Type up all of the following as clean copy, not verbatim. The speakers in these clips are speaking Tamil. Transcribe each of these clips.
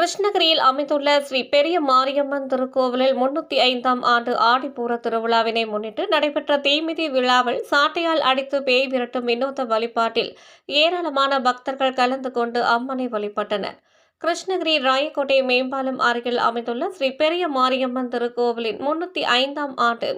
கிருஷ்ணகிரியில் அமைந்துள்ள ஸ்ரீ பெரிய மாரியம்மன் திருக்கோவிலில் 305ஆம் ஆண்டு ஆடிப்பூர திருவிழாவினை முன்னிட்டு நடைபெற்ற தீமிதி விழாவில் சாட்டையால் அடித்து பேய் விரட்டும் வினோத வழிபாட்டில் ஏராளமான பக்தர்கள் கலந்து கொண்டு அம்மனை வழிபட்டனர். கிருஷ்ணகிரி ராயக்கோட்டை மேம்பாலம் அருகில் அமைந்துள்ள ஸ்ரீ பெரிய மாரியம்மன் திருக்கோவிலின் 305ஆம் ஆண்டு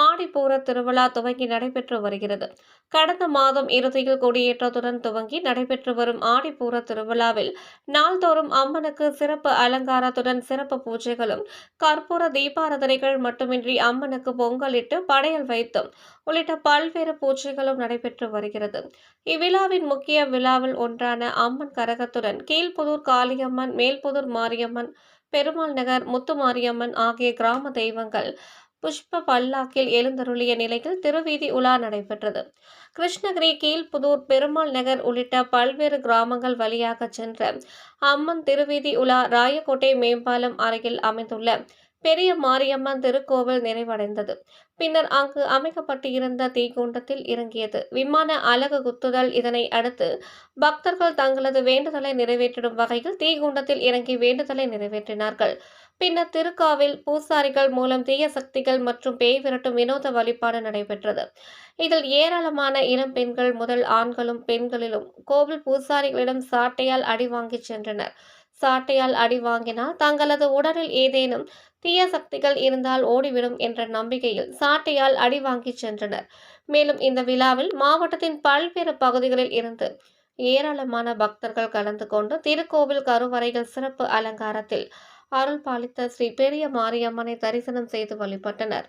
ஆடிப்பூர திருவிழா துவங்கி நடைபெற்று வருகிறது. கடந்த மாதம் இறுதியில் கொடியேற்றத்துடன் துவங்கி நடைபெற்று வரும் ஆடிப்பூர திருவிழாவில் நாள்தோறும் அம்மனுக்கு சிறப்பு அலங்காரத்துடன் சிறப்பு பூஜைகளும் கற்பூர தீபாராதனைகள் மட்டுமின்றி அம்மனுக்கு பொங்கலிட்டு படையல் வைத்தும் உள்ளிட்ட பல்வேறு பூஜைகளும் நடைபெற்று வருகிறது. இவ்விழாவின் முக்கிய விழாவில் ஒன்றான அம்மன் கரகத்துடன் கீழ்ப்புதூர் காளியம்மன், மேல்புதூர் மாரியம்மன், பெருமாள் நகர் முத்துமாரியம்மன் ஆகிய கிராம தெய்வங்கள் புஷ்ப பல்லாக்கில் எழுந்தருளிய நிலையில் திருவீதி உலா நடைபெற்றது. கிருஷ்ணகிரி, கீழ்ப்புதூர், பெருமாள் நகர் உள்ளிட்ட பல்வேறு கிராமங்கள் வழியாக சென்ற அம்மன் திருவீதி உலா ராயக்கோட்டை மேம்பாலம் அருகில் அமைந்துள்ள பெரிய மாரியம்மன் திருக்கோவில் நிறைவடைந்தது. பின்னர் அங்கு அமைக்கப்பட்டிருந்த தீக்குண்டத்தில் இறங்கியது. விமான அலகு குத்துதல். இதனை அடுத்து பக்தர்கள் தங்களது வேண்டுதலை நிறைவேற்றிடும் வகையில் தீக்குண்டத்தில் இறங்கி வேண்டுதலை நிறைவேற்றினார்கள். பின்னர் திருக்காவில் பூசாரிகள் மூலம் தீய சக்திகள் மற்றும் பேய் விரட்டும் வினோத வழிபாடு நடைபெற்றது. இதில் ஏராளமான இளம் பெண்கள் முதல் ஆண்களும் பெண்களிலும் கோவில் பூசாரிகளிடம் சாட்டையால் அடி வாங்கி சென்றனர். சாட்டையால் அடி வாங்கினால் தங்களது உடலில் ஏதேனும் தீய சக்திகள் இருந்தால் ஓடிவிடும் என்ற நம்பிக்கையில் சாட்டையால் அடி வாங்கி சென்றனர். மேலும் இந்த விழாவில் மாவட்டத்தின் பல்வேறு பகுதிகளில் இருந்து ஏராளமான பக்தர்கள் கலந்து கொண்டு திருக்கோவில் கருவறையில் சிறப்பு அலங்காரத்தில் அருள் பாலித்த ஸ்ரீ பெரிய மாரியம்மனை தரிசனம் செய்து வழிபட்டனர்.